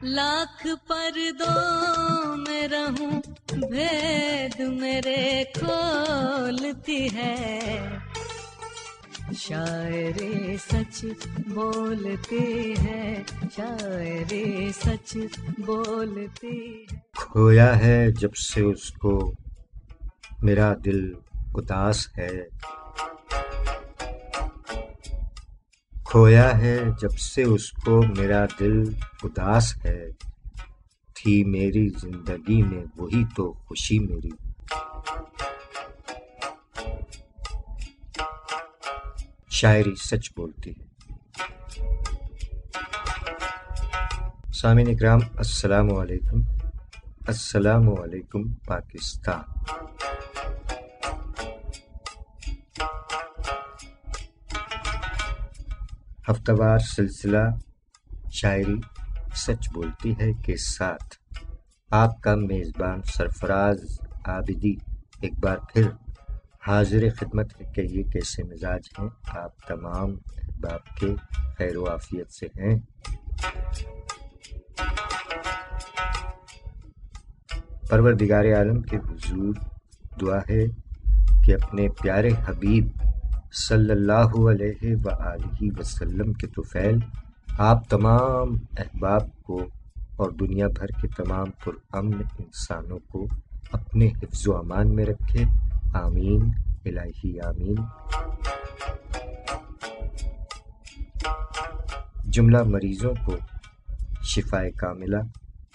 لاکھ پردوں میں رہوں بھید میرے کھولتی ہے، شاعری سچ بولتی ہے، شاعری سچ بولتی ہے۔ کھویا ہے جب سے اس کو میرا دل اداس ہے، کھویا ہے جب سے اس کو میرا دل اداس ہے، تھی میری زندگی میں وہی تو خوشی میری۔ شاعری سچ بولتی ہے۔ سامعین اکرام السلام علیکم، السلام علیکم پاکستان۔ ہفتہ وار سلسلہ شاعری سچ بولتی ہے کے ساتھ آپ کا میزبان سرفراز عابدی ایک بار پھر حاضر خدمت ہے کہ یہ کیسے مزاج ہیں آپ تمام احباب کے، خیر و عافیت سے ہیں۔ پروردگار عالم کے حضور دعا ہے کہ اپنے پیارے حبیب صلی اللہ علیہ وآلہ وسلم کے طفیل آپ تمام احباب کو اور دنیا بھر کے تمام پرامن انسانوں کو اپنے حفظ و امان میں رکھے، آمین الہی آمین۔ جملہ مریضوں کو شفائے کاملہ،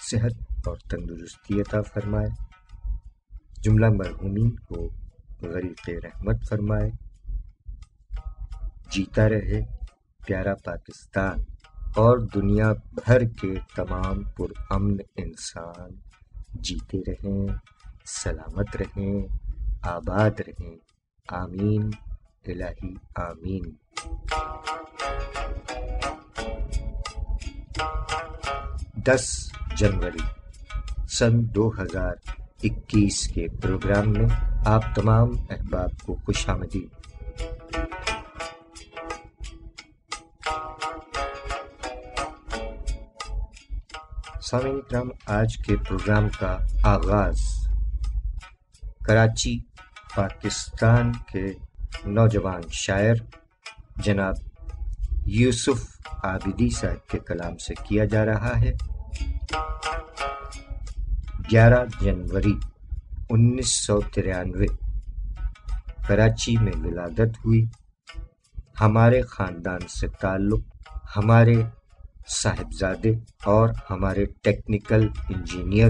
صحت اور تندرستی عطا فرمائے، جملہ مرحومین کو غریق رحمت فرمائے۔ جیتا رہے پیارا پاکستان اور دنیا بھر کے تمام پرامن انسان جیتے رہیں، سلامت رہیں، آباد رہیں، آمین الہی آمین۔ 10 جنوری سن 2021 کے پروگرام میں آپ تمام احباب کو خوش آمدید۔ سامعین اکرام، آج کے پروگرام کا آغاز کراچی پاکستان کے نوجوان شاعر جناب یوسف عابدی صاحب کے کلام سے کیا جا رہا ہے۔ 11 جنوری 1993 کراچی میں ولادت ہوئی۔ ہمارے خاندان سے تعلق ہمارے صاحبزادے اور ہمارے ٹیکنیکل انجینئر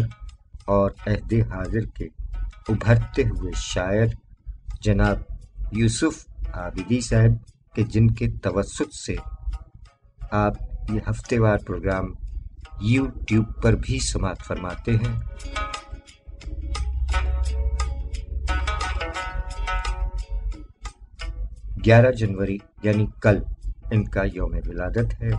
اور عہد حاضر کے ابھرتے ہوئے شاعر جناب یوسف عابدی صاحب کے، جن کے توسط سے آپ یہ ہفتے وار پروگرام یوٹیوب پر بھی سماعت فرماتے ہیں۔ گیارہ جنوری یعنی کل ان کا یوم ولادت ہے۔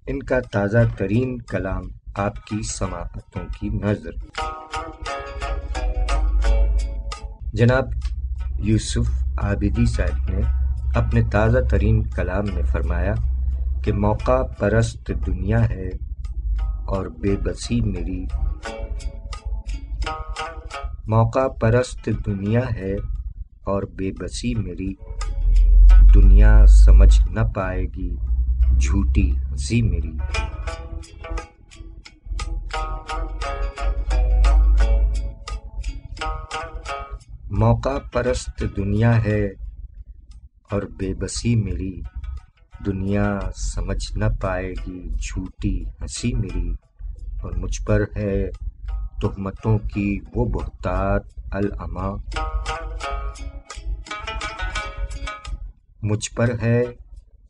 ان کا تازہ ترین کلام آپ کی سماعتوں کی نظر۔ جناب یوسف عابدی صاحب نے اپنے تازہ ترین کلام میں فرمایا کہ موقع پرست دنیا ہے اور بے بسی میری، موقع پرست دنیا ہے اور بے بسی میری، دنیا سمجھ نہ پائے گی جھوٹی ہنسی میری۔ موقع پرست دنیا ہے اور بے بسی میری، دنیا سمجھ نہ پائے گی جھوٹی ہنسی میری، اور مجھ پر ہے تہمتوں کی وہ بہتات العمیٰ، مجھ پر ہے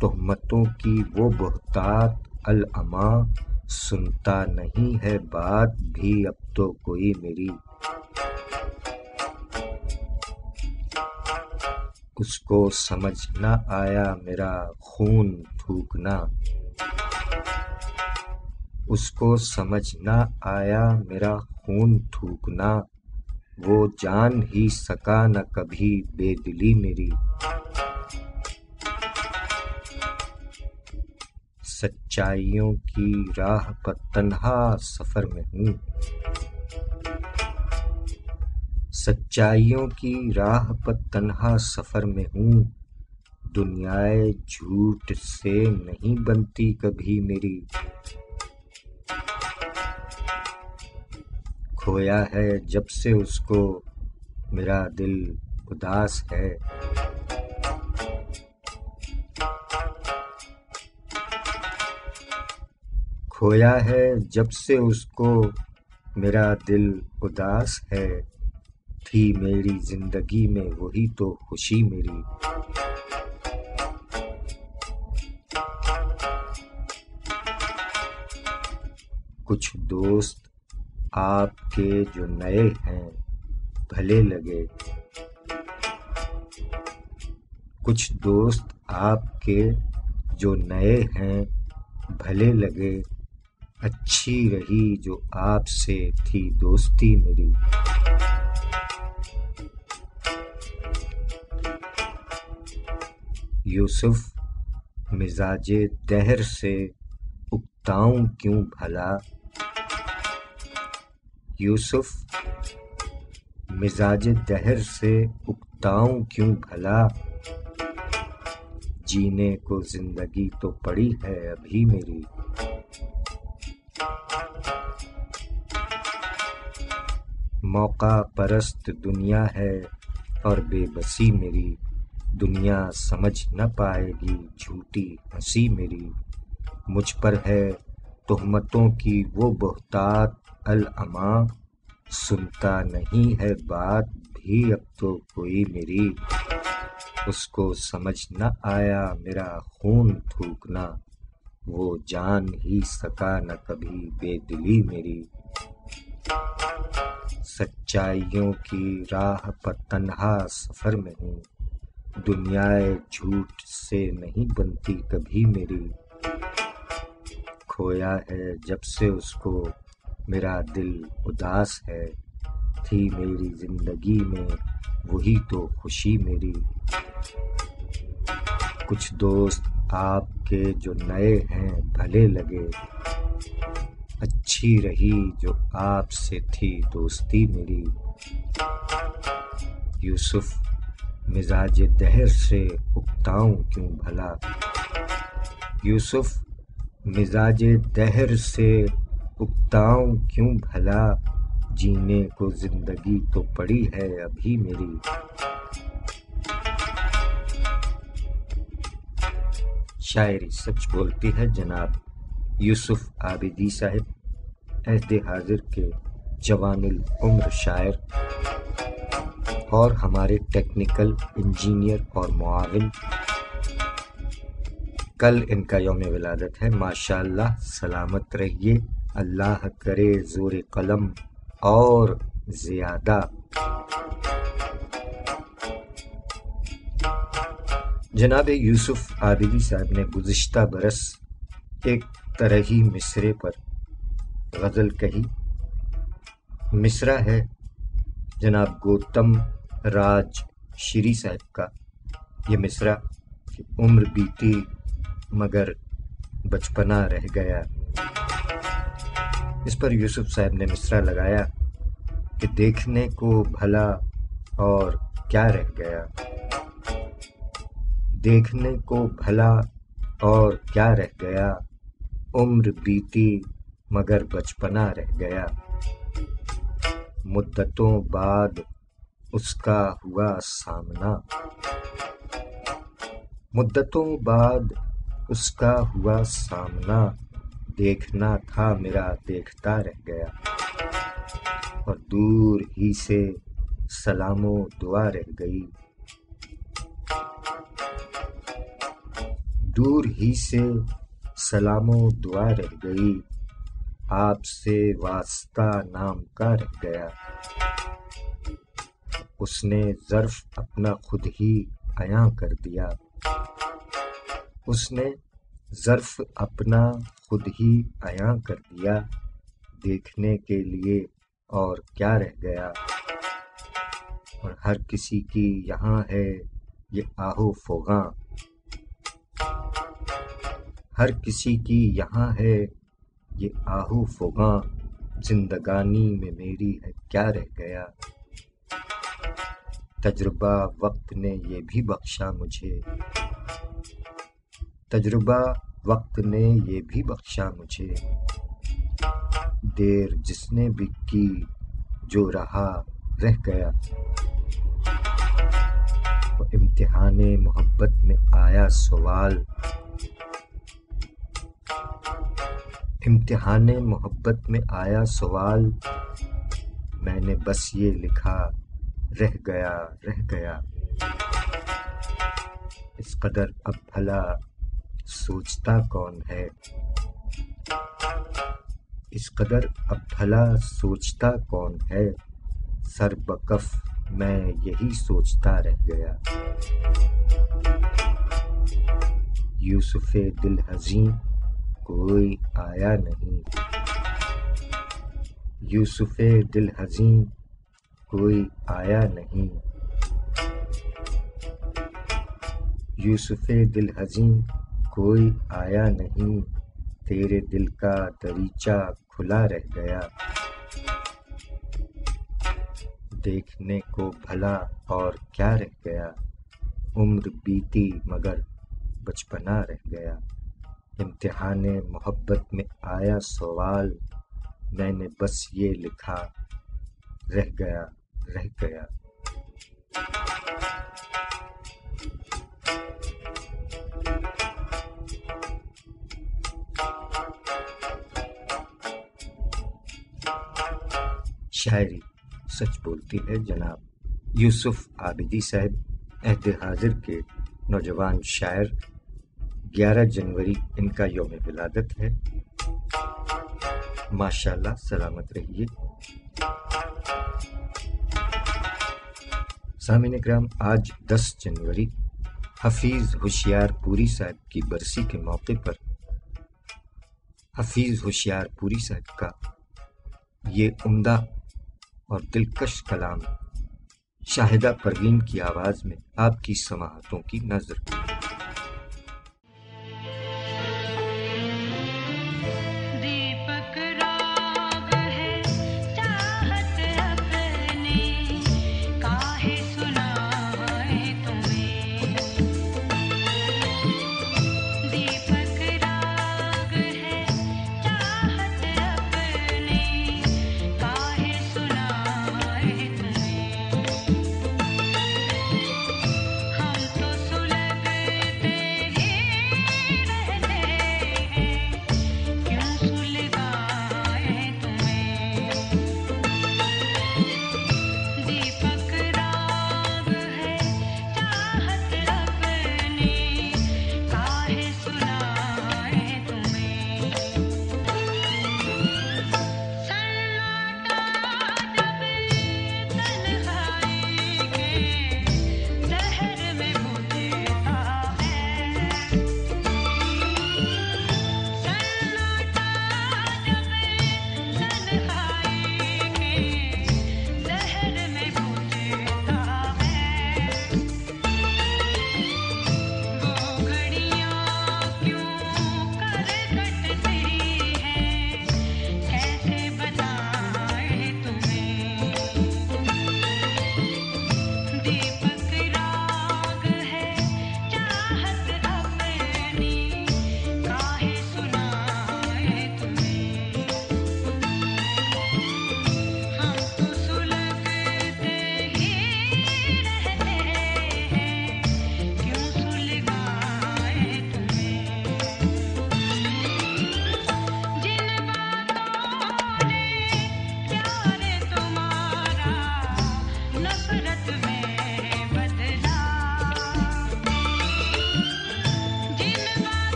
تہمتوں کی وہ بہتات العمیٰ، سنتا نہیں ہے بات بھی اب تو کوئی میری، اس کو سمجھ نہ آیا میرا خون تھوکنا، اس کو سمجھ نہ آیا میرا خون تھوکنا، وہ جان ہی سکا نہ کبھی بے دلی میری، سچائیوں کی راہ پر تنہا سفر میں ہوں، سچائیوں کی راہ پر تنہا سفر میں ہوں، دنیائے جھوٹ سے نہیں بنتی کبھی میری، کھویا ہے جب سے اس کو میرا دل اداس ہے، کھویا ہے جب سے اس کو میرا دل اداس ہے، تھی میری زندگی میں وہی تو خوشی میری، کچھ دوست آپ کے جو نئے ہیں بھلے لگے، کچھ دوست آپ کے جو نئے ہیں بھلے لگے، اچھی رہی جو آپ سے تھی دوستی میری، یوسف مزاج دہر سے اکتاؤں کیوں بھلا، یوسف مزاج دہر سے اکتاؤں کیوں بھلا، جینے کو زندگی تو پڑی ہے ابھی میری، موقع پرست دنیا ہے اور بے بسی میری، دنیا سمجھ نہ پائے گی جھوٹی ہنسی میری، مجھ پر ہے تہمتوں کی وہ بہتات الاما، سنتا نہیں ہے بات بھی اب تو کوئی میری، اس کو سمجھ نہ آیا میرا خون تھوکنا، وہ جان ہی سکا نہ کبھی بے دلی میری، سچائیوں کی راہ پر تنہا سفر میں ہوں، دنیائے جھوٹ سے نہیں بنتی کبھی میری، کھویا ہے جب سے اس کو میرا دل اداس ہے، تھی میری زندگی میں وہی تو خوشی میری، کچھ دوست آپ کے جو نئے ہیں بھلے لگے، اچھی رہی جو آپ سے تھی دوستی میری، یوسف مزاج دہر سے اکتاؤں کیوں بھلا، یوسف مزاج دہر سے اکتاؤں کیوں بھلا، جینے کو زندگی تو پڑی ہے ابھی میری، شاعری سچ بولتی ہے جناب یوسف عابدی صاحب، عہد حاضر کے جوان العمر شاعر اور ہمارے ٹیکنیکل انجینئر اور معاون، کل ان کا یوم ولادت ہے، ماشاءاللہ سلامت رہیے، اللہ کرے زور قلم اور زیادہ۔ جناب یوسف عابدی صاحب نے گزشتہ برس ایک طرحی مصرے پر غزل کہی، مصرع ہے جناب گوتم راج شری صاحب کا، یہ مصرع کہ عمر بیتی مگر بچپنا رہ گیا، اس پر یوسف صاحب نے مصرع لگایا کہ دیکھنے کو بھلا اور کیا رہ گیا، دیکھنے کو بھلا اور کیا رہ گیا، عمر بیتی مگر بچپنا رہ گیا، مدتوں بعد اس کا ہوا سامنا، مدتوں بعد اس کا ہوا سامنا، دیکھنا تھا میرا دیکھتا رہ گیا، اور دور ہی سے سلام و دعا رہ گئی، دور ہی سے سلام و دعا رہ گئی، آپ سے واسطہ نام کا رہ گیا، اس نے ظرف اپنا خود ہی عیاں کر دیا، اس نے ظرف اپنا خود ہی عیاں کر دیا، دیکھنے کے لیے اور کیا رہ گیا، اور ہر کسی کی یہاں ہے یہ آہو فغاں، ہر کسی کی یہاں ہے یہ آہو فغاں، زندگانی میں میری ہے کیا رہ گیا۔ تجربہ وقت نے یہ بھی بخشا مجھے، تجربہ وقت نے یہ بھی بخشا مجھے، دیر جس نے بھی کی جو رہا رہ گیا۔ وہ امتحان محبت میں آیا سوال، امتحان محبت میں آیا سوال، میں نے بس یہ لکھا رہ گیا رہ گیا۔ اس قدر اب بھلا سوچتا کون ہے، اس قدر اب بھلا سوچتا کون ہے، سر بکف میں یہی سوچتا رہ گیا۔ یوسف دل حزین کوئی آیا نہیں، یوسف دل حزین کوئی آیا نہیں، یوسف دل حزین کوئی آیا نہیں، تیرے دل کا دریچہ کھلا رہ گیا۔ دیکھنے کو بھلا اور کیا رہ گیا، عمر بیتی مگر بچپنا رہ گیا۔ امتحان محبت میں آیا سوال، میں نے بس یہ لکھا رہ گیا رہ گیا۔ شاعری سچ بولتی ہے جناب یوسف عابدی صاحب عہد حاضر کے نوجوان شاعر۔ 11 جنوری ان کا یوم ولادت ہے۔ ماشاءاللہ سلامت رہیے۔ سامعین اکرام، آج 10 جنوری حفیظ ہوشیار پوری صاحب کی برسی کے موقع پر حفیظ ہوشیار پوری صاحب کا یہ عمدہ اور دلکش کلام شاہدہ پروین کی آواز میں آپ کی سماعتوں کی نظر۔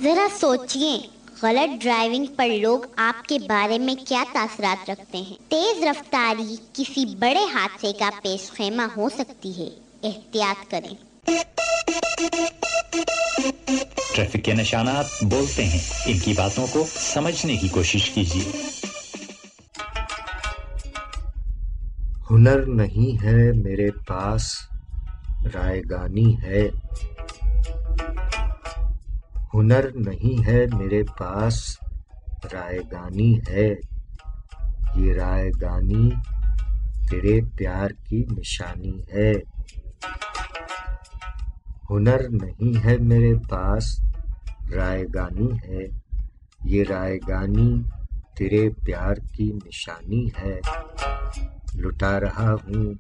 ذرا سوچئے، غلط ڈرائیونگ پر لوگ آپ کے بارے میں کیا تاثرات رکھتے ہیں۔ تیز رفتاری کسی بڑے حادثے کا پیش خیمہ ہو سکتی ہے، احتیاط کریں۔ ٹریفک کے نشانات بولتے ہیں، ان کی باتوں کو سمجھنے کی کوشش کیجیے۔ ہنر نہیں ہے میرے پاس، رائے گانی ہے۔ ہنر نہیں ہے میرے پاس، رائے گانی ہے۔ یہ رائے گانی تیرے پیار کی نشانی ہے۔ ہنر نہیں ہے میرے پاس، رائے گانی ہے۔ یہ رائے گانی تیرے پیار کی نشانی ہے۔ لٹا رہا ہوں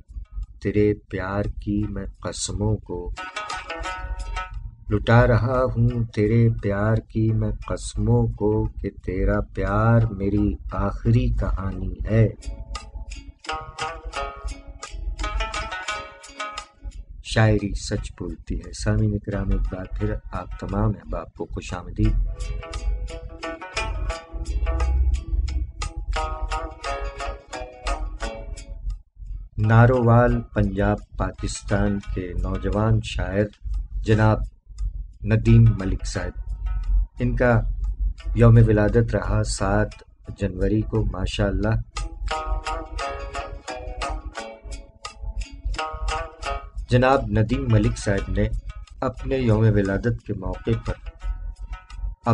تیرے پیار کی میں قسموں کو، لٹا رہا ہوں تیرے پیار کی میں قسموں کو، کہ تیرا پیار میری آخری کہانی ہے۔ شاعری سچ بولتی ہے۔ سامعین کرام، ایک بار پھر آپ تمام احباب کو خوش آمدید۔ نارووال پنجاب پاکستان کے نوجوان شاعر جناب ندیم ملک صاحب، ان کا یوم ولادت رہا 7 جنوری کو، ماشاءاللہ۔ جناب ندیم ملک صاحب نے اپنے یوم ولادت کے موقع پر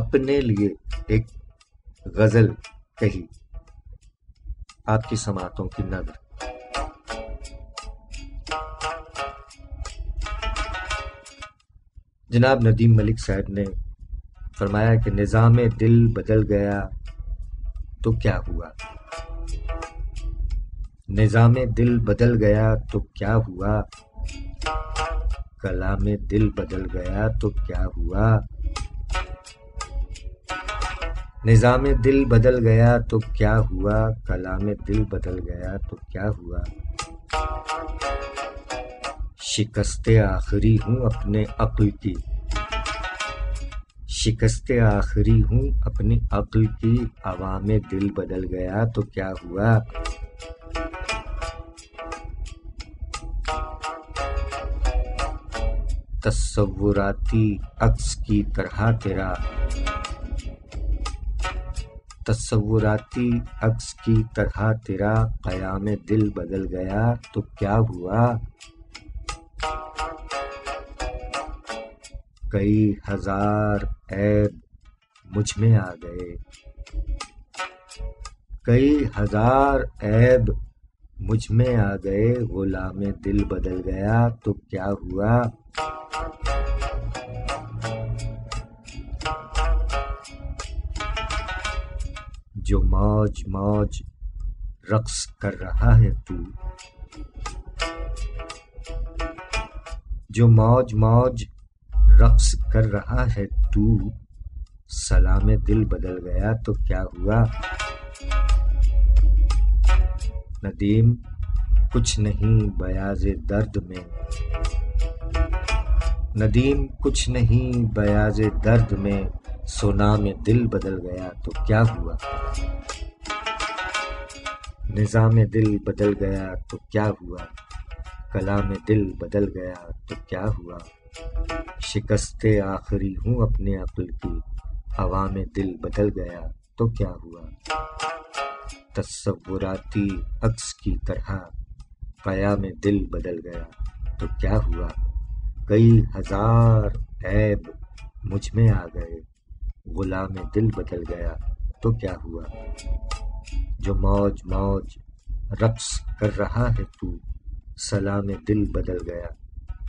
اپنے لیے ایک غزل کہی، آپ کی سماعتوں کی نظر۔ جناب ندیم ملک صاحب نے فرمایا کہ نظام دل بدل گیا تو کیا ہوا، نظام دل بدل گیا تو کیا ہوا، کلام دل بدل گیا تو کیا ہوا، نظام دل بدل گیا تو کیا ہوا، کلام دل بدل گیا تو کیا ہوا۔ شکست آخری ہوں اپنے عقل کی، شکست آخری ہوں اپنی عقل کی، عوام دل بدل گیا تو کیا ہوا۔ تصوراتی عکس کی طرح تیرا، تصوراتی عکس کی طرح تیرا، قیام دل بدل گیا تو کیا ہوا۔ کئی ہزار عیب مجھ میں آ گئے، کئی ہزار عیب مجھ میں آ گئے، غلام دل بدل گیا تو کیا ہوا۔ جو موج موج رقص کر رہا ہے تو، جو موج موج رقص کر رہا ہے تو، سلام دل بدل گیا تو کیا ہوا۔ ندیم کچھ نہیں بیاض درد میں، ندیم کچھ نہیں بیاض درد میں، سونام دل بدل گیا تو کیا ہوا۔ نظام دل بدل گیا تو کیا ہوا، کلام دل بدل گیا تو کیا ہوا۔ شکست آخری ہوں اپنے عقل کی، عوام دل بدل گیا تو کیا ہوا۔ تصوراتی عکس کی طرح قیام دل بدل گیا تو کیا ہوا۔ کئی ہزار عیب مجھ میں آ گئے، غلام دل بدل گیا تو کیا ہوا۔ جو موج موج رقص کر رہا ہے تو، سلام دل بدل گیا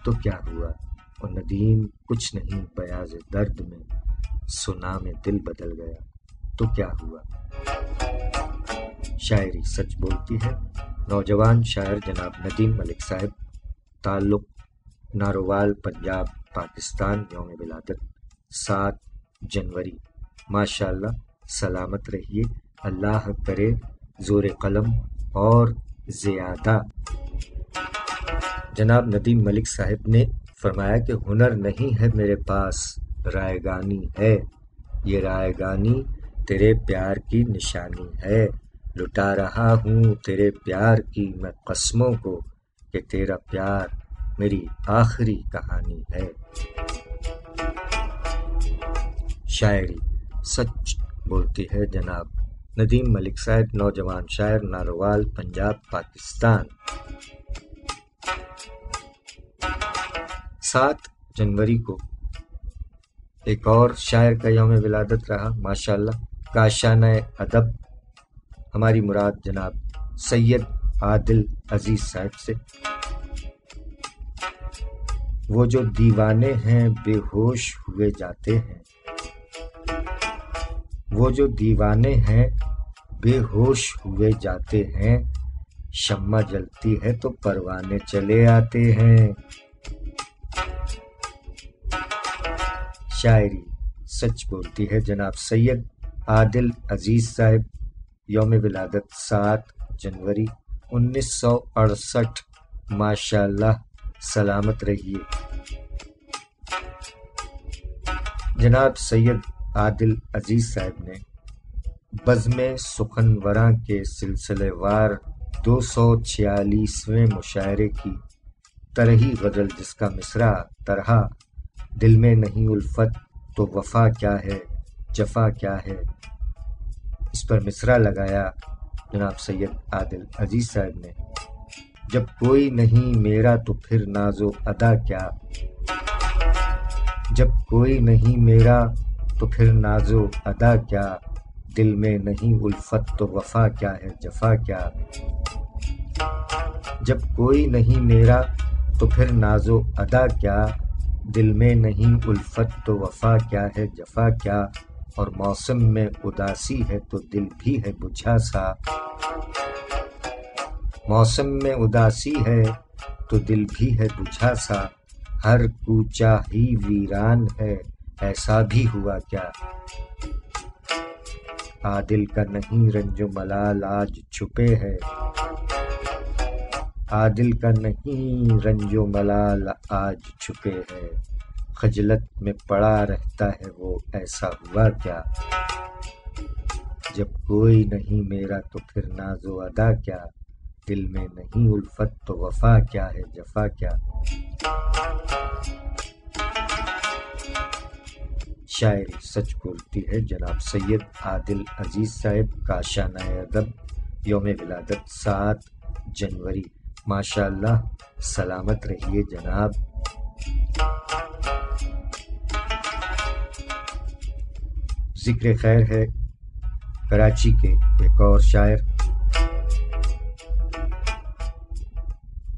تو کیا ہوا۔ اور ندیم کچھ نہیں بیاض درد میں، سنام دل بدل گیا تو کیا ہوا۔ شاعری سچ بولتی ہے۔ نوجوان شاعر جناب ندیم ملک صاحب، تعلق نارووال پنجاب پاکستان، یوم ولادت 7 جنوری، ماشاءاللہ۔ سلامت رہیے، اللہ کرے زور قلم اور زیادہ۔ جناب ندیم ملک صاحب نے فرمایا کہ ہنر نہیں ہے میرے پاس، رائے گانی ہے۔ یہ رائگانی تیرے پیار کی نشانی ہے، لٹا رہا ہوں تیرے پیار کی میں قسموں کو کہ تیرا پیار میری آخری کہانی ہے۔ شاعری سچ بولتی ہے جناب ندیم ملک صاحب، نوجوان شاعر، ناروال، پنجاب، پاکستان۔ 7 جنوری کو ایک اور شاعر کا یوم ولادت رہا، ماشاءاللہ، کاشانہ ادب، ہماری مراد جناب سید عادل عزیز صاحب سے۔ وہ جو دیوانے ہیں بے ہوش ہوئے جاتے ہیں، وہ جو دیوانے ہیں بے ہوش ہوئے جاتے ہیں، شمع جلتی ہے تو پروانے چلے آتے ہیں۔ شاعری سچ بولتی ہے جناب سید عادل عزیز صاحب، یوم ولادت 7 جنوری 1968، ماشاءاللہ، سلامت رہیے۔ جناب سید عادل عزیز صاحب نے بزم سخنوراں کے سلسلے وار 246ویں مشاعرے کی طرحی غزل، جس کا مصرع طرح دل میں نہیں الفت تو وفا کیا ہے، جفا کیا ہے، اس پر مصرع لگایا جناب سید عادل عزیز صاحب نے۔ جب کوئی نہیں میرا تو پھر ناز و ادا کیا، جب کوئی نہیں میرا تو پھر ناز و ادا کیا، دل میں نہیں الفت تو وفا کیا ہے، جفا کیا۔ جب کوئی نہیں میرا تو پھر ناز و ادا کیا، دل میں نہیں الفت تو وفا کیا ہے، جفا کیا۔ اور موسم میں اداسی ہے تو دل بھی ہے بجھا سا، موسم میں اداسی ہے تو دل بھی ہے بجھا سا، ہر کوچہ ہی ویران ہے ایسا بھی ہوا کیا۔ عادل کا نہیں رنج و ملال آج چھپے ہے، عادل کا نہیں رنج و ملال آج چھپے ہے، خجلت میں پڑا رہتا ہے وہ ایسا ہوا کیا۔ جب کوئی نہیں میرا تو پھر ناز و ادا کیا، دل میں نہیں الفت تو وفا کیا ہے، جفا کیا۔ شاعری سچ بولتی ہے جناب سید عادل عزیز صاحب، کاشانہ ادب، یوم ولادت 7 جنوری، ماشاءاللہ، سلامت رہیے جناب۔ ذکر خیر ہے کراچی کے ایک اور شاعر،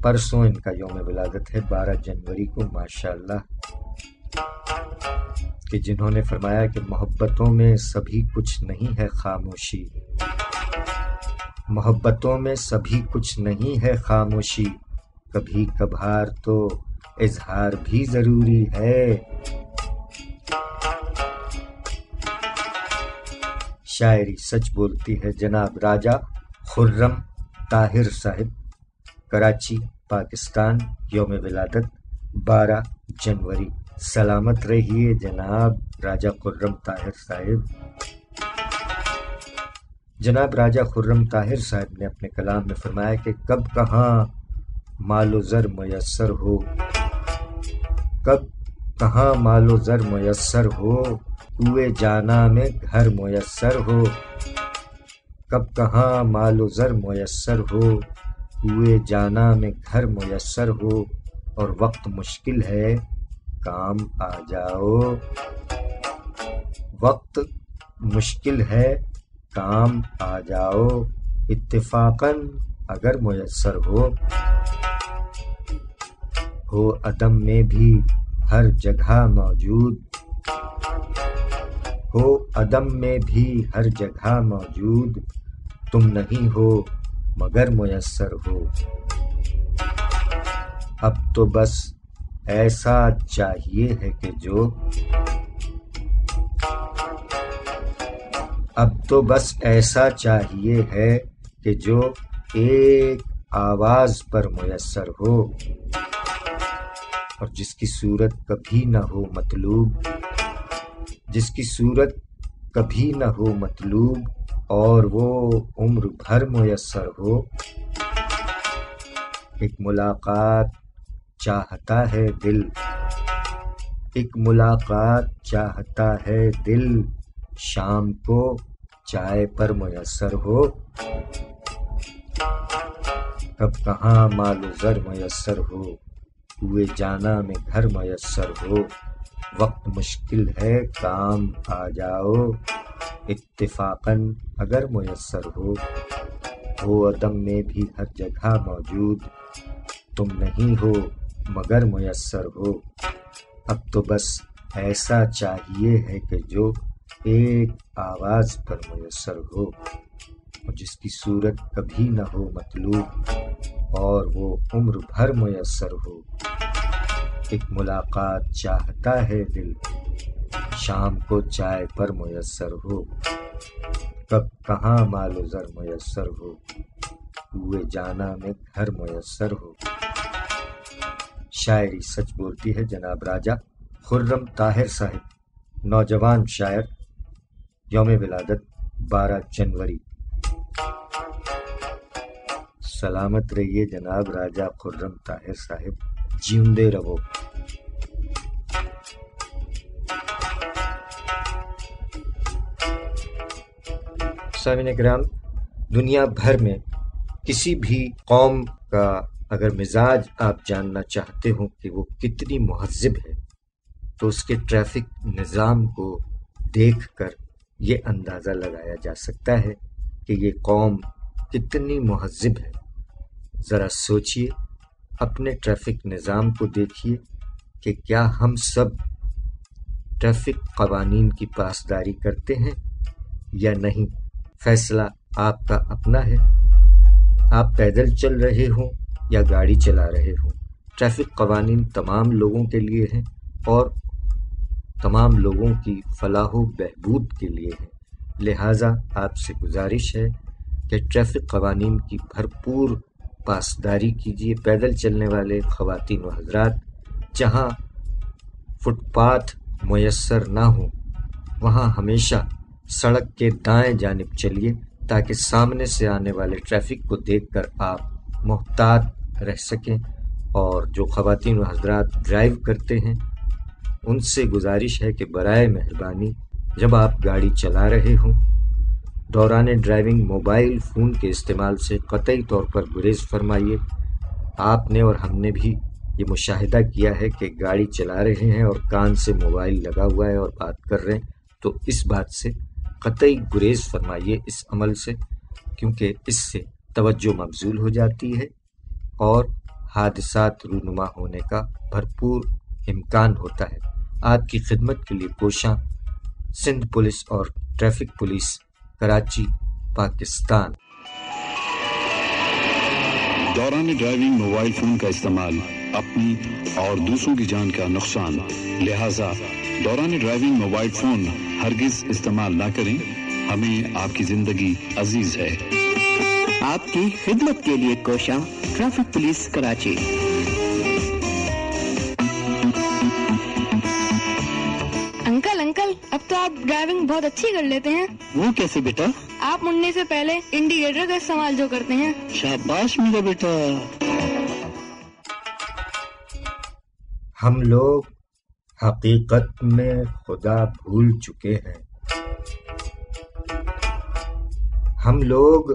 پرسوں ان کا یوم ولادت ہے 12 جنوری کو، ماشاءاللہ، کہ جنہوں نے فرمایا کہ محبتوں میں سبھی کچھ نہیں ہے خاموشی، محبتوں میں سبھی کچھ نہیں ہے خاموشی، کبھی کبھار تو اظہار بھی ضروری ہے۔ شاعری سچ بولتی ہے جناب راجہ خرم طاہر صاحب، کراچی، پاکستان، یوم ولادت 12 جنوری، سلامت رہیے جناب راجہ خرم طاہر صاحب۔ جناب راجہ خرم طاہر صاحب نے اپنے کلام میں فرمایا کہ کب کہاں مال و زر میسر ہو، کب کہاں مال و زر میسر ہو، کوئے جانا میں گھر میسر ہو، کب کہاں مال و زر میسر ہو، کوئے جانا میں گھر میسر ہو، اور وقت مشکل ہے کام آ جاؤ، وقت مشکل ہے کام آ جاؤ، اتفاقاً اگر میسر ہو عدم میں بھی ہر جگہ موجود، ہو عدم میں بھی ہر جگہ موجود، تم نہیں ہو مگر میسر ہو، اب تو بس ایسا چاہیے ہے کہ جو، اب تو بس ایسا چاہیے ہے کہ جو ایک آواز پر میسر ہو، اور جس کی صورت کبھی نہ ہو مطلوب، جس کی صورت کبھی نہ ہو مطلوب اور وہ عمر بھر میسر ہو، ایک ملاقات چاہتا ہے دل، ایک ملاقات چاہتا ہے دل، شام کو چائے پر میسر ہو، کب کہاں مال و زر میسر ہو، ہوئے جانا میں گھر میسر ہو، وقت مشکل ہے کام آ جاؤ، اتفاقاً اگر میسر ہو عدم میں بھی ہر جگہ موجود، تم نہیں ہو مگر میسر ہو، اب تو بس ایسا چاہیے ہے کہ جو ایک آواز پر میسر ہو، جس کی صورت کبھی نہ ہو مطلوب اور وہ عمر بھر میسر ہو، ایک ملاقات چاہتا ہے دل، شام کو چائے پر میسر ہو، کب کہاں مال و زر میسر ہو، ہوئے جانا میں گھر میسر ہو۔ شاعری سچ بولتی ہے جناب راجہ خرم طاہر صاحب، نوجوان شاعر، یوم ولادت 12 جنوری۔ سلامت رہیے جناب راجہ خرم طاہر صاحب، جیوندے رہو۔ سامعین کرام، دنیا بھر میں کسی بھی قوم کا اگر مزاج آپ جاننا چاہتے ہوں کہ وہ کتنی مہذب ہے تو اس کے ٹریفک نظام کو دیکھ کر یہ اندازہ لگایا جا سکتا ہے کہ یہ قوم کتنی مہذب ہے۔ ذرا سوچئے، اپنے ٹریفک نظام کو دیکھیے کہ کیا ہم سب ٹریفک قوانین کی پاسداری کرتے ہیں یا نہیں۔ فیصلہ آپ کا اپنا ہے، آپ پیدل چل رہے ہوں یا گاڑی چلا رہے ہوں، ٹریفک قوانین تمام لوگوں کے لیے ہیں اور تمام لوگوں کی فلاح و بہبود کے لیے ہیں، لہٰذا آپ سے گزارش ہے کہ ٹریفک قوانین کی بھرپور پاسداری کیجیے۔ پیدل چلنے والے خواتین و حضرات، جہاں فٹ پاتھ میسر نہ ہوں وہاں ہمیشہ سڑک کے دائیں جانب چلیے تاکہ سامنے سے آنے والے ٹریفک کو دیکھ کر آپ محتاط رہ سکیں، اور جو خواتین و حضرات ڈرائیو کرتے ہیں ان سے گزارش ہے کہ برائے مہربانی جب آپ گاڑی چلا رہے ہوں دوران ڈرائیونگ موبائل فون کے استعمال سے قطعی طور پر گریز فرمائیے۔ آپ نے اور ہم نے بھی یہ مشاہدہ کیا ہے کہ گاڑی چلا رہے ہیں اور کان سے موبائل لگا ہوا ہے اور بات کر رہے ہیں، تو اس بات سے قطعی گریز فرمائیے اس عمل سے، کیونکہ اس سے توجہ مبذول ہو جاتی ہے اور حادثات رونما ہونے کا بھرپور امکان ہوتا ہے۔ آپ کی خدمت کے لیے کوشاں، سندھ پولیس اور ٹریفک پولیس، کراچی، پاکستان۔ دوران ڈرائیونگ موبائل فون کا استعمال اپنی اور دوسروں کی جان کا نقصان، لہذا دوران ڈرائیونگ موبائل فون ہرگز استعمال نہ کریں، ہمیں آپ کی زندگی عزیز ہے۔ آپ کی خدمت کے لیے کوشاں، ٹریفک پولیس، کراچی۔ انکل اب تو آپ ڈرائیونگ بہت اچھی کر لیتے ہیں۔ وہ کیسے بیٹا؟ آپ مڑنے سے پہلے انڈیکیٹر کا استعمال جو کرتے ہیں۔ شاباش میرا بیٹا۔ ہم لوگ حقیقت میں خدا بھول چکے ہیں، ہم لوگ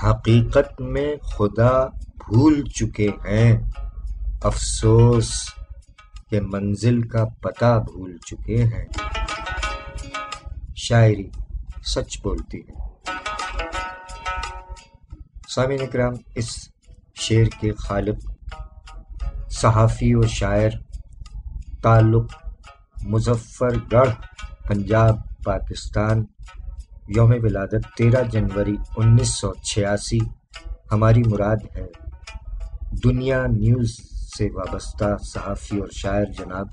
حقیقت میں خدا بھول چکے ہیں، افسوس کہ منزل کا پتہ بھول چکے ہیں۔ شاعری سچ بولتی ہے۔ سامعین اکرام، اس شعر کے خالق صحافی و شاعر، تعلق مظفر گڑھ، پنجاب، پاکستان، یوم ولادت 13 جنوری 1986۔ ہماری مراد ہے دنیا نیوز سے وابستہ صحافی اور شاعر جناب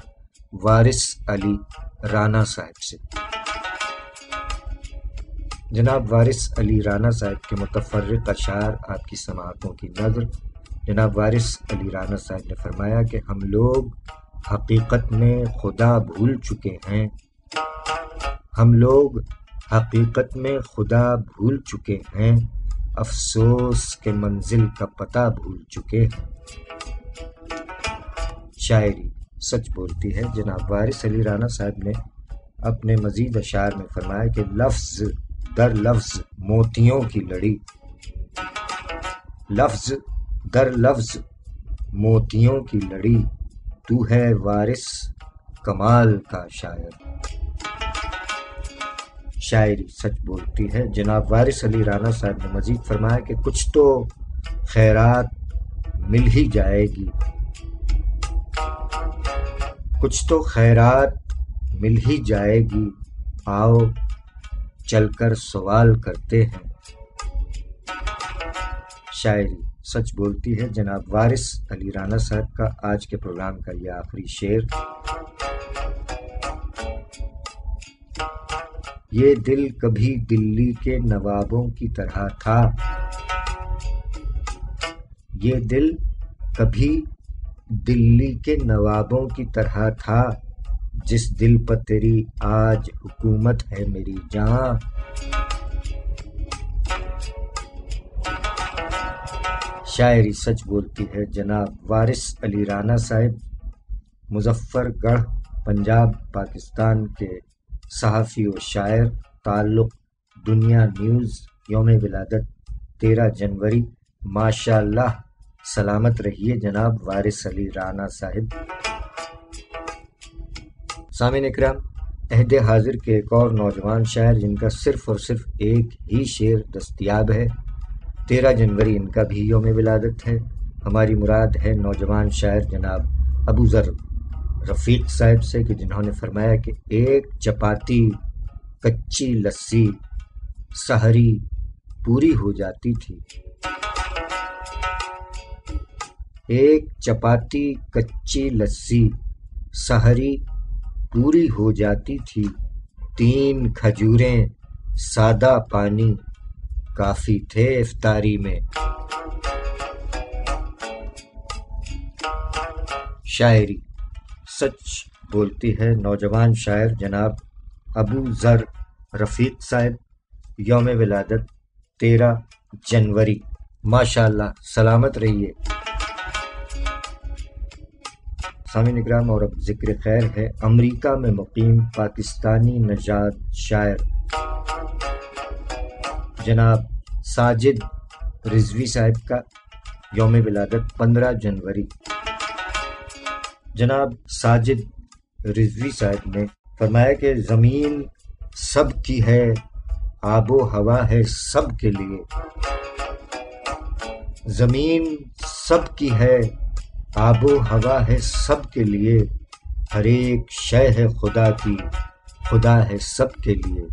وارث علی رانا صاحب سے۔ جناب وارث علی رانا صاحب کے متفرق اشعار آپ کی سماعتوں کی نظر۔ جناب وارث علی رانا صاحب نے فرمایا کہ ہم لوگ حقیقت میں خدا بھول چکے ہیں، ہم لوگ حقیقت میں خدا بھول چکے ہیں، افسوس کے منزل کا پتہ بھول چکے ہیں۔ شاعری سچ بولتی ہے جناب وارث علی رانا صاحب نے اپنے مزید اشعار میں فرمایا کہ لفظ در لفظ موتیوں کی لڑی، لفظ در لفظ موتیوں کی لڑی، تو ہے وارث کمال کا شاعر۔ شاعری سچ بولتی ہے جناب وارث علی رانا صاحب نے مزید فرمایا کہ کچھ تو خیرات مل ہی جائے گی، کچھ تو خیرات مل ہی جائے گی، آؤ چل کر سوال کرتے ہیں۔ شاعری سچ بولتی ہے جناب وارث علی رانا صاحب کا آج کے پروگرام کا یہ آخری شعر۔ یہ دل کبھی دلی کے نوابوں کی طرح تھا، یہ دل کبھی دلی کے نوابوں کی طرح تھا، جس دل پر تیری آج حکومت ہے میری جان۔ شاعری سچ بولتی ہے جناب وارث علی رانا صاحب مظفر گڑھ پنجاب پاکستان کے صحافی و شاعر، تعلق دنیا نیوز، یوم ولادت 13 جنوری۔ ماشاء اللہ، سلامت رہیے جناب وارث علی رانا صاحب۔ سامعین اکرام، عہد حاضر کے ایک اور نوجوان شاعر جن کا صرف اور صرف ایک ہی شعر دستیاب ہے، 13 جنوری ان کا بھی یوم ولادت ہے۔ ہماری مراد ہے نوجوان شاعر جناب ابو ذر رفیق صاحب سے کہ جنہوں نے فرمایا کہ ایک چپاتی کچی لسی سحری پوری ہو جاتی تھی، ایک چپاتی کچی لسی سحری پوری ہو جاتی تھی، 3 کھجوریں سادہ پانی کافی تھے افطاری میں۔ شاعری سچ بولتی ہے نوجوان شاعر جناب ابو ذر رفیق صاحب، یوم ولادت 13 جنوری۔ ماشاء اللہ، سلامت رہیے۔ سامعین اکرام، اور اب ذکر خیر ہے امریکہ میں مقیم پاکستانی نژاد شاعر جناب ساجد رضوی صاحب کا یوم ولادت 15 جنوری۔ جناب ساجد رضوی صاحب نے فرمایا کہ زمین سب کی ہے، آب و ہوا ہے سب کے لیے، زمین سب کی ہے، آب و ہوا ہے سب کے لیے، ہر ایک شے ہے خدا کی، خدا ہے سب کے لیے،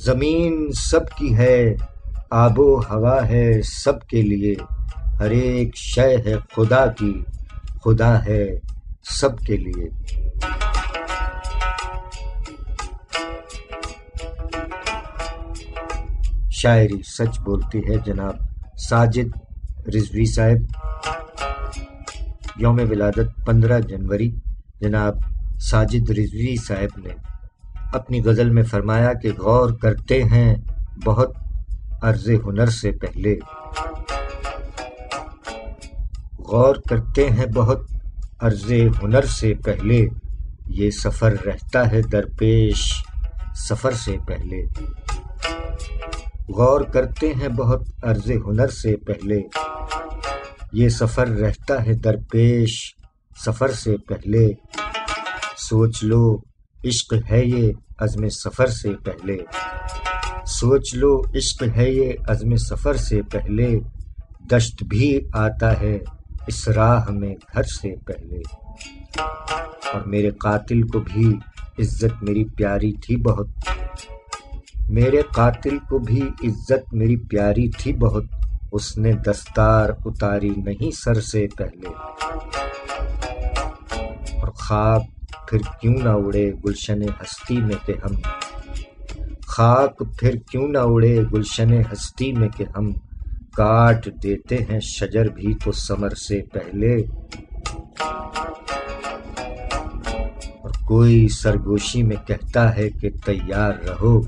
زمین سب کی ہے، آب و ہوا ہے سب کے لیے، ہر ایک شے ہے خدا کی، خدا ہے سب کے لیے۔ شاعری سچ بولتی ہے جناب ساجد رضوی صاحب، یوم ولادت 15 جنوری۔ جناب ساجد رضوی صاحب نے اپنی غزل میں فرمایا کہ غور کرتے ہیں بہت عرض ہنر سے پہلے، غور کرتے ہیں بہت عرض ہنر سے پہلے، یہ سفر رہتا ہے درپیش سفر سے پہلے، غور کرتے ہیں بہت عرض ہنر سے پہلے، یہ سفر رہتا ہے درپیش سفر سے پہلے، سوچ لو عشق ہے یہ عزم سفر سے پہلے، سوچ لو عشق ہے یہ عزم سفر سے پہلے، دشت بھی آتا ہے اس راہ میں گھر سے پہلے، اور میرے قاتل کو بھی عزت میری پیاری تھی بہت، میرے قاتل کو بھی عزت میری پیاری تھی بہت، اس نے دستار اتاری نہیں سر سے پہلے، اور خاک پھر کیوں نہ اڑے گلشن ہستی میں کہ ہم، خاک پھر کیوں نہ اڑے گلشن ہستی میں کہ ہم، کاٹ دیتے ہیں شجر بھی تو ثمر سے پہلے، اور کوئی سرگوشی میں کہتا ہے کہ تیار رہو،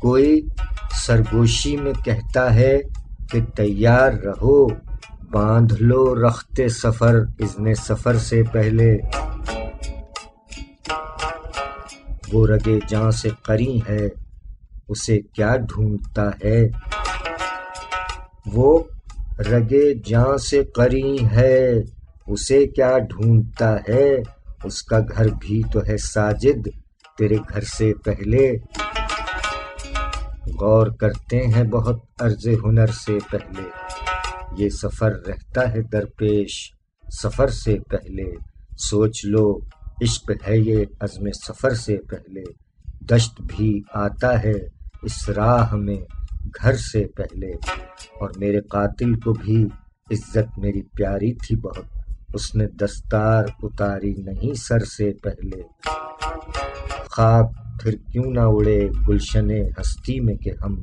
کوئی سرگوشی میں کہتا ہے کہ تیار رہو، باندھ لو رخت سفر اذن سفر سے پہلے، وہ رگے جاں سے قری ہے اسے کیا ڈھونڈتا ہے، وہ رگے جاں سے قری ہے اسے کیا ڈھونڈتا ہے، اس کا گھر بھی تو ہے ساجد تیرے گھر سے پہلے، غور کرتے ہیں بہت عرض ہنر سے پہلے، یہ سفر رہتا ہے درپیش سفر سے پہلے، سوچ لو عشق ہے یہ عزم سفر سے پہلے، دشت بھی آتا ہے اس راہ میں گھر سے پہلے، اور میرے قاتل کو بھی عزت میری پیاری تھی بہت، اس نے دستار اتاری نہیں سر سے پہلے، خاک پھر کیوں نہ اڑے گلشن ہستی میں کہ ہم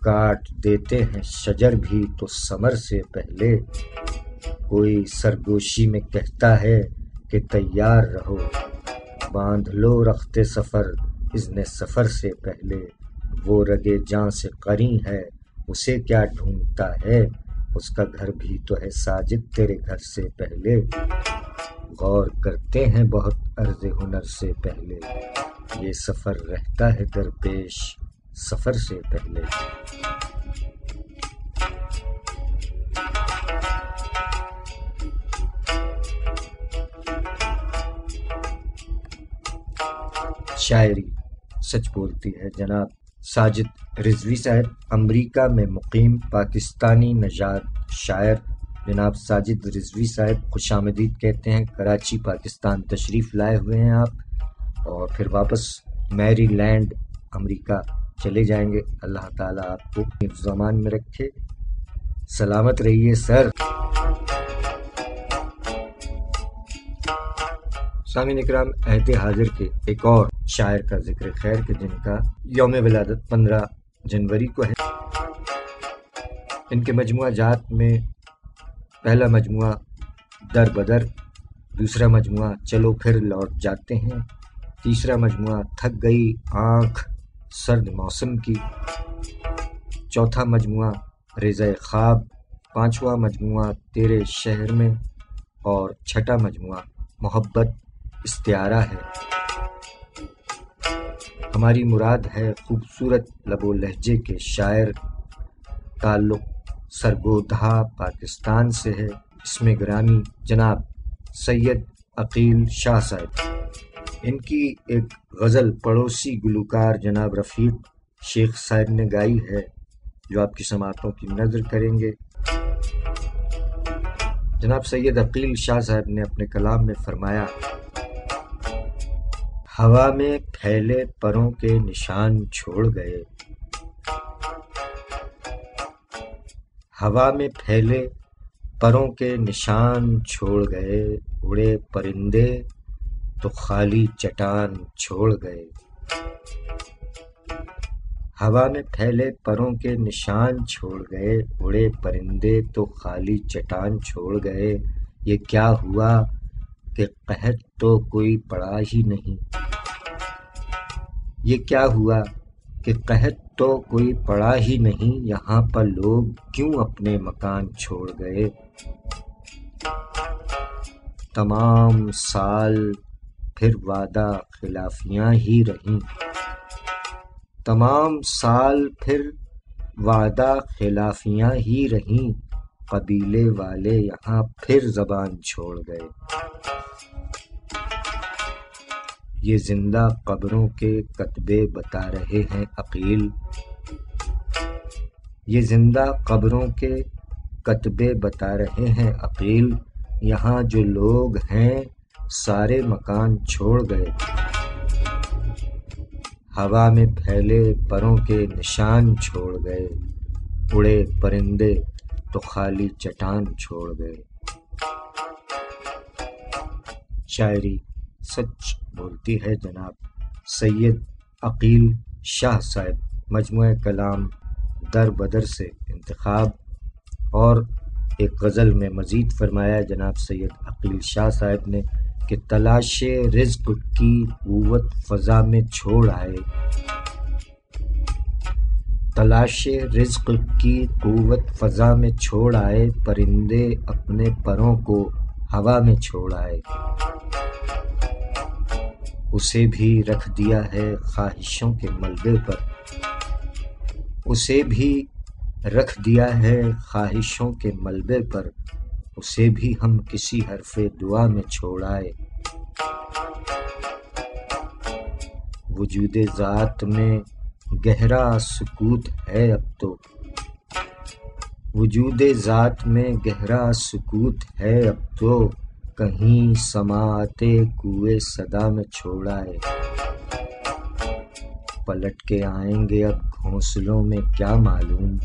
کاٹ دیتے ہیں شجر بھی تو ثمر سے پہلے، کوئی سرگوشی میں کہتا ہے کہ تیار رہو، باندھ لو رخت سفر اذن سفر سے پہلے، وہ رگے جاں سے قری ہے اسے کیا ڈھونڈتا ہے، اس کا گھر بھی تو ہے ساجد تیرے گھر سے پہلے، غور کرتے ہیں بہت عرض ہنر سے پہلے، یہ سفر رہتا ہے درپیش سفر سے پہلے۔ شاعری سچ بولتی ہے جناب ساجد رضوی صاحب، امریکہ میں مقیم پاکستانی نژاد شاعر جناب ساجد رضوی صاحب خوش آمدید کہتے ہیں، کراچی پاکستان تشریف لائے ہوئے ہیں آپ، اور پھر واپس میری لینڈ امریکہ چلے جائیں گے، اللہ تعالیٰ آپ کو حفظ و امان میں رکھے، سلامت رہیے سر۔ سامعین اکرام، عہد حاضر کے ایک اور شاعر کا ذکر خیر کہ جن کا یوم ولادت 15 جنوری کو ہے، ان کے مجموعہ جات میں پہلا مجموعہ در بدر، دوسرا مجموعہ چلو پھر لوٹ جاتے ہیں، تیسرا مجموعہ تھک گئی آنکھ سرد موسم کی، چوتھا مجموعہ رضا خواب، پانچواں مجموعہ تیرے شہر میں، اور چھٹا مجموعہ محبت استعارہ ہے۔ ہماری مراد ہے خوبصورت لب و لہجے کے شاعر، تعلق سرگودھا پاکستان سے ہے، اس میں گرامی جناب سید عقیل شاہ صاحب، ان کی ایک غزل پڑوسی گلوکار جناب رفیق شیخ صاحب نے گائی ہے جو آپ کی سماعتوں کی نظر کریں گے۔ جناب سید عقیل شاہ صاحب نے اپنے کلام میں فرمایا، ہوا میں پھیلے پروں کے نشان چھوڑ گئے، ہوا میں پھیلے پروں کے نشان چھوڑ گئے، اڑے پرندے تو خالی چٹان چھوڑ گئے، ہوا میں پھیلے پروں کے نشان چھوڑ گئے، اڑے پرندے تو خالی چٹان چھوڑ گئے، یہ کیا ہوا کہ قحط تو کوئی پڑا ہی نہیں، یہ کیا ہوا کہ قحط تو کوئی پڑا ہی نہیں، یہاں پر لوگ کیوں اپنے مکان چھوڑ گئے، تمام سال پھر وعدہ خلافیاں ہی رہیں، تمام سال پھر وعدہ خلافیاں ہی رہیں، قبیلے والے یہاں پھر زبان چھوڑ گئے، یہ زندہ قبروں کے کتبے بتا رہے ہیں عقیل، یہ زندہ قبروں کے کتبے بتا رہے ہیں عقیل، یہاں جو لوگ ہیں سارے مکان چھوڑ گئے، ہوا میں پھیلے پروں کے نشان چھوڑ گئے، اڑے پرندے تو خالی چٹان چھوڑ گئے۔ شاعری سچ بولتی ہے جناب سید عقیل شاہ صاحب، مجموعہ کلام در بدر سے انتخاب، اور ایک غزل میں مزید فرمایا جناب سید عقیل شاہ صاحب نے کہ تلاش رزق کی قوت فضا میں چھوڑ آئے، تلاش رزق کی قوت فضا میں چھوڑ آئے، پرندے اپنے پروں کو ہوا میں چھوڑ آئے، اسے بھی رکھ دیا ہے خواہشوں کے ملبے پر، اسے بھی رکھ دیا ہے خواہشوں کے ملبے پر، اسے بھی ہم کسی حرف دعا میں چھوڑ آئے۔ وجود ذات میں گہرا سکوت ہے اب تو، وجود ذات میں گہرا سکوت ہے اب تو، کہیں سماعت کوئے صدا میں چھوڑ آئے۔ پلٹ کے آئیں گے اب گھونسلوں میں کیا معلوم،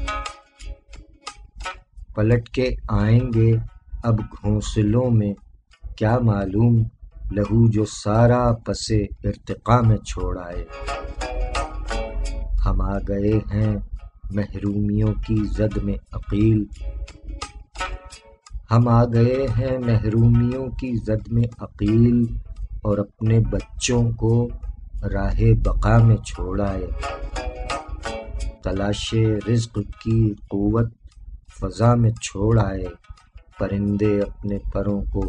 پلٹ کے آئیں گے اب گھونسلوں میں کیا معلوم، لہو جو سارا پسے ارتقا میں چھوڑ آئے۔ ہم آ گئے ہیں محرومیوں کی زد میں عقیل، ہم آ گئے ہیں محرومیوں کی زد میں عقیل، اور اپنے بچوں کو راہ بقا میں چھوڑ آئے۔ تلاش رزق کی قوت فضا میں چھوڑ آئے، پرندے اپنے پروں کو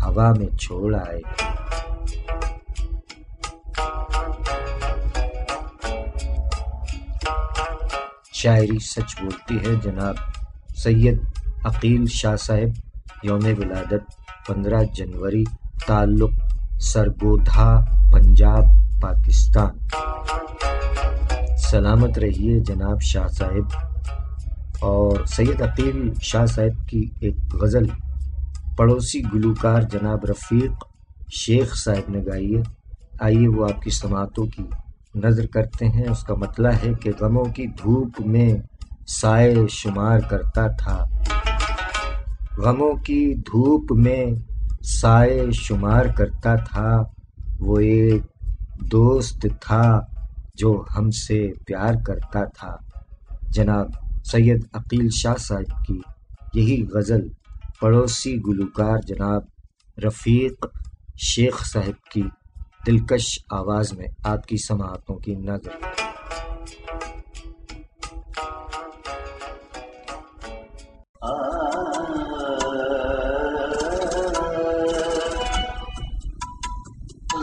ہوا میں چھوڑ آئے۔ شاعری سچ بولتی ہے جناب سید عقیل شاہ صاحب، یوم ولادت 15 جنوری، تعلق سرگودھا، پنجاب، پاکستان۔ سلامت رہیے جناب شاہ صاحب۔ اور سید عقیل شاہ صاحب کی ایک غزل پڑوسی گلوکار جناب رفیق شیخ صاحب نے گائی ہے، آئیے وہ آپ کی سماعتوں کی نظر کرتے ہیں۔ اس کا مطلب ہے کہ غموں کی دھوپ میں سائے شمار کرتا تھا، غموں کی دھوپ میں سائے شمار کرتا تھا، وہ ایک دوست تھا جو ہم سے پیار کرتا تھا۔ جناب سید عقیل شاہ صاحب کی یہی غزل پڑوسی گلوکار جناب رفیق شیخ صاحب کی دلکش آواز میں آپ کی سماعتوں کی نظر۔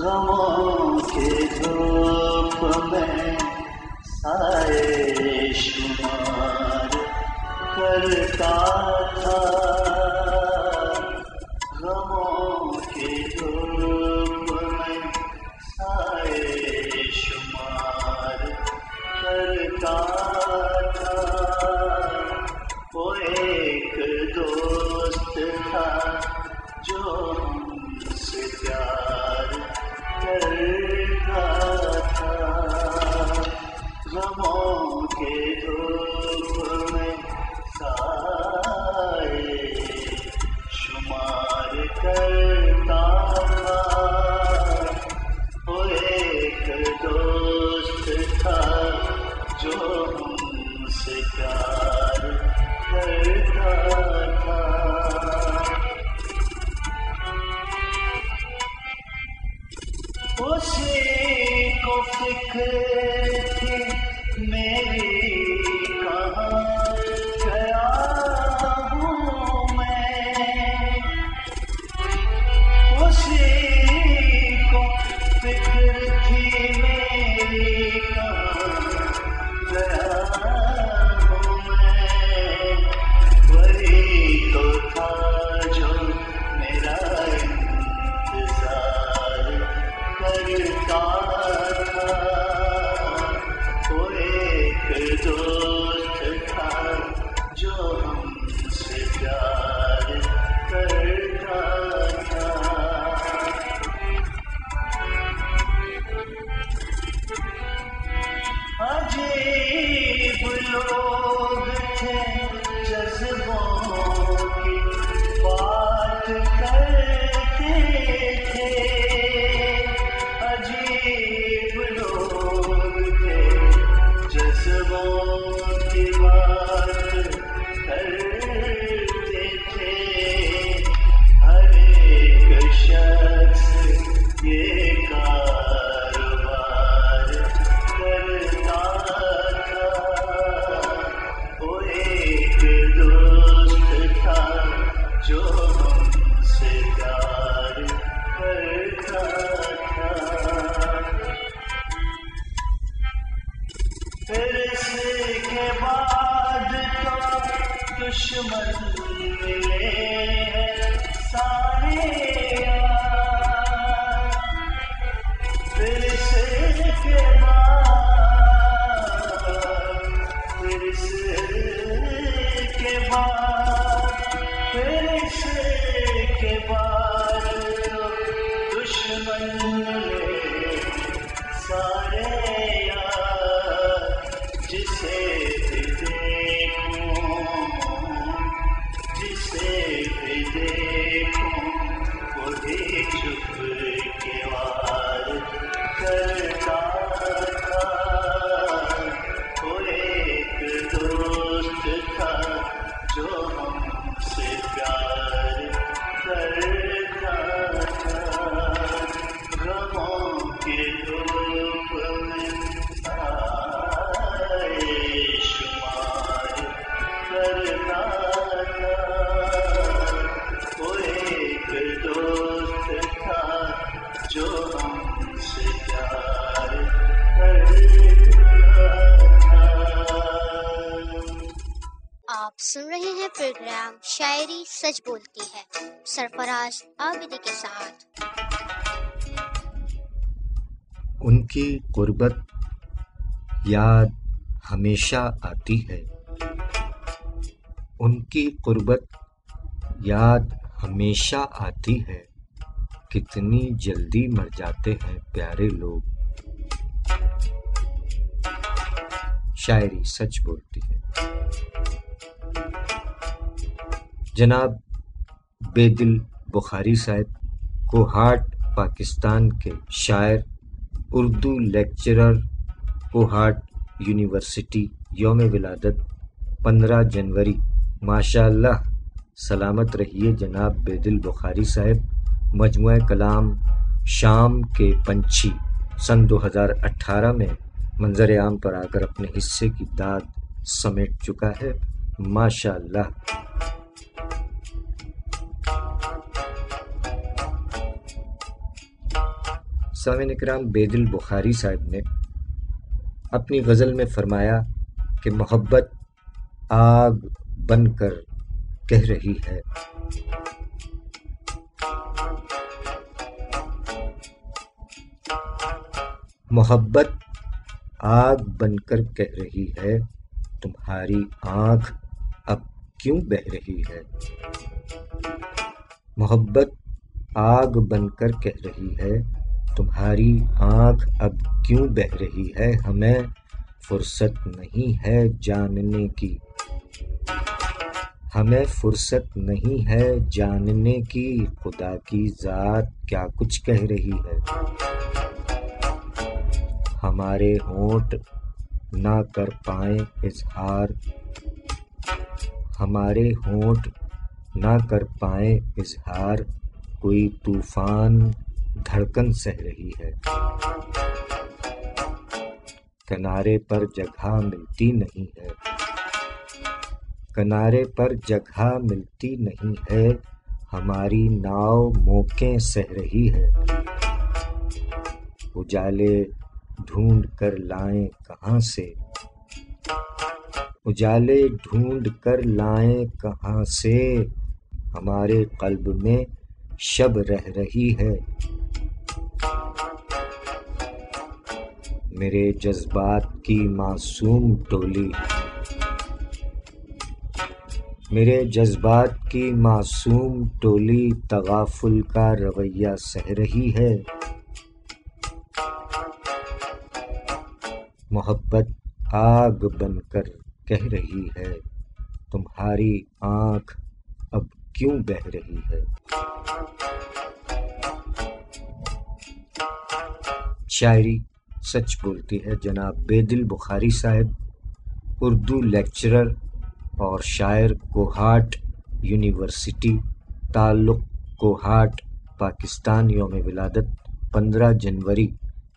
غموں کے دھوپ میں سائے شمار کرتا تھا، غموں کے دھوپ میں سائے شمار کرتا تھا، وہ ایک دوست تھا جو ہم سے پیار کرتا تھا، غموں کے دھوپ میں سائے شمار کرتا تھا، وہ ایک دوست تھا جو ہم سے پیار کرتا تھا۔ اسی کو فکر تھی میری کہاں گیا ہوں میں، اسی کو فکر تھی میری کہاں گیا ہوں میں، وہی تو تھا جو میرا انتظار کرتا تھا، وہ ایک دوست تھا جو ہم سے پیار کرتا تھا۔ عجیب لوگ تھے جذبوں کی بات کرتے تھے، عجیب لوگ تھے جذبوں کی بات کرتے تھے، ہر ایک شخص سن رہے ہیں پروگرام شاعری سچ بولتی ہے سرفراز عابدی کے ساتھ۔ ان کی قربت یاد ہمیشہ آتی ہے، ان کی قربت یاد ہمیشہ آتی ہے، کتنی جلدی مر جاتے ہیں پیارے لوگ۔ شاعری سچ بولتی ہے۔ جناب بے دل بخاری صاحب کوہاٹ پاکستان کے شاعر، اردو لیکچرر، کوہاٹ یونیورسٹی، یوم ولادت 15 جنوری۔ ماشاء اللہ، سلامت رہیے جناب بے دل بخاری صاحب۔ مجموعہ کلام شام کے پنچھی سن 2018 میں منظر عام پر آ کر اپنے حصے کی داد سمیٹ چکا ہے، ماشاء اللہ۔ سامعین اکرام، بے دل بخاری صاحب نے اپنی غزل میں فرمایا کہ محبت آگ بن کر کہہ رہی ہے، محبت آگ بن کر کہہ رہی ہے، تمہاری آنکھ اب کیوں بہہ رہی ہے، محبت آگ بن کر کہہ رہی ہے، تمہاری آنکھ اب کیوں بہہ رہی ہے، ہمیں فرصت نہیں ہے جاننے کی، ہمیں فرصت نہیں ہے جاننے کی، خدا کی ذات کیا کچھ کہہ رہی ہے، ہمارے ہونٹ نہ کر پائیں اظہار، ہمارے ہونٹ نہ کر پائیں اظہار، کوئی طوفان دھڑکن سہ رہی ہے، کنارے پر جگہ ملتی نہیں ہے، کنارے پر جگہ ملتی نہیں ہے، ہماری ناؤ موکیں سہ رہی ہے، اجالے ڈھونڈ کر لائیں کہاں سے، اجالے ڈھونڈ کر لائیں کہاں سے، ہمارے قلب میں شب رہ رہی ہے، میرے جذبات کی معصوم ٹولی، میرے جذبات کی معصوم ٹولی، تغافل کا رویہ سہ رہی ہے، محبت آگ بن کر کہہ رہی ہے، تمہاری آنکھ اب کیوں بہہ رہی ہے۔ شاعری سچ بولتی ہے جناب بے دل بخاری صاحب، اردو لیکچرر اور شاعر، کوہاٹ یونیورسٹی، تعلق کوہاٹ پاکستان، یوم ولادت 15 جنوری۔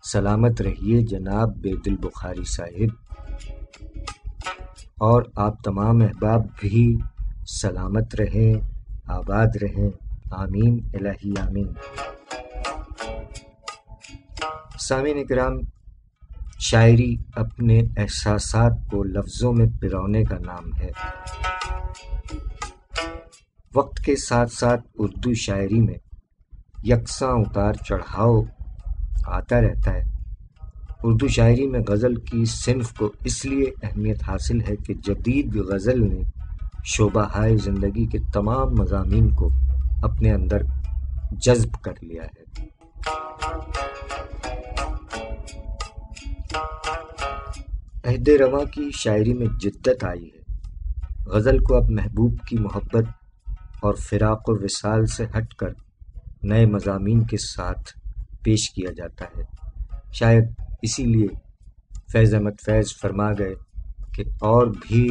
سلامت رہیے جناب بے دل بخاری صاحب، اور آپ تمام احباب بھی سلامت رہیں، آباد رہیں، آمین الہی آمین۔ سامعین اکرام، شاعری اپنے احساسات کو لفظوں میں پرونے کا نام ہے۔ وقت کے ساتھ ساتھ اردو شاعری میں یکساں اتار چڑھاؤ آتا رہتا ہے۔ اردو شاعری میں غزل کی صنف کو اس لیے اہمیت حاصل ہے کہ جدید غزل نے شعبہ ہائے زندگی کے تمام مضامین کو اپنے اندر جذب کر لیا ہے۔ عہد رواں کی شاعری میں جدت آئی ہے۔ غزل کو اب محبوب کی محبت اور فراق و وصال سے ہٹ کر نئے مضامین کے ساتھ پیش کیا جاتا ہے۔ شاید اسی لیے فیض احمد فیض فرما گئے کہ اور بھی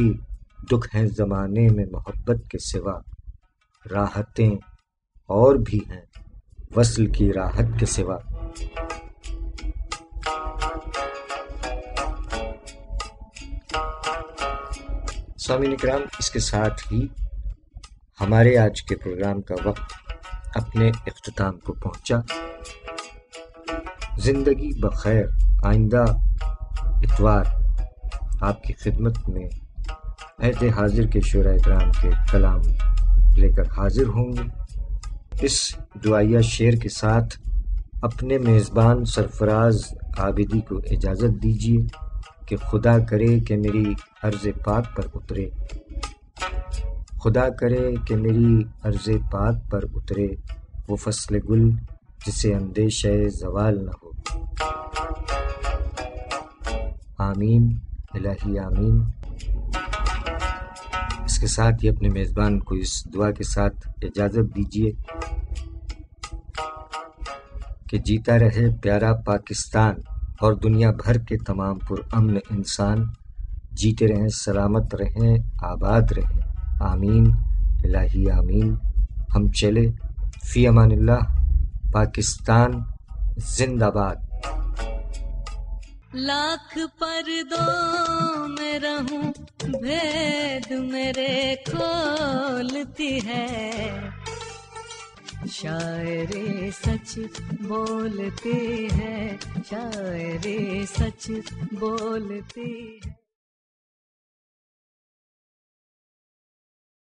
دکھ ہیں زمانے میں محبت کے سوا، راحتیں اور بھی ہیں وصل کی راحت کے سوا۔ سامعین اکرام، اس کے ساتھ ہی ہمارے آج کے پروگرام کا وقت اپنے اختتام کو پہنچا۔ زندگی بخیر، آئندہ اتوار آپ کی خدمت میں عہد حاضر کے شعراء کرام کے کلام لے کر حاضر ہوں گے۔ اس دعائیہ شعر کے ساتھ اپنے میزبان سرفراز عابدی کو اجازت دیجیے کہ خدا کرے کہ میری عرض پاک پر اترے، خدا کرے کہ میری عرض پاک پر اترے وہ فصل گل جسے اندیشہ زوال نہ ہو۔ آمین الہی آمین۔ اس کے ساتھ ہی اپنے میزبان کو اس دعا کے ساتھ اجازت دیجیے کہ جیتا رہے پیارا پاکستان اور دنیا بھر کے تمام پرامن انسان، جیتے رہیں، سلامت رہیں، آباد رہیں، آمین الہی آمین۔ ہم چلے، فی امان اللہ، پاکستان زندہ باد۔ لاکھ پردوں میں رہوں بھید میرے کھولتی ہے، شاعر سچ بولتی ہے، شاعر سچ بولتی ہے۔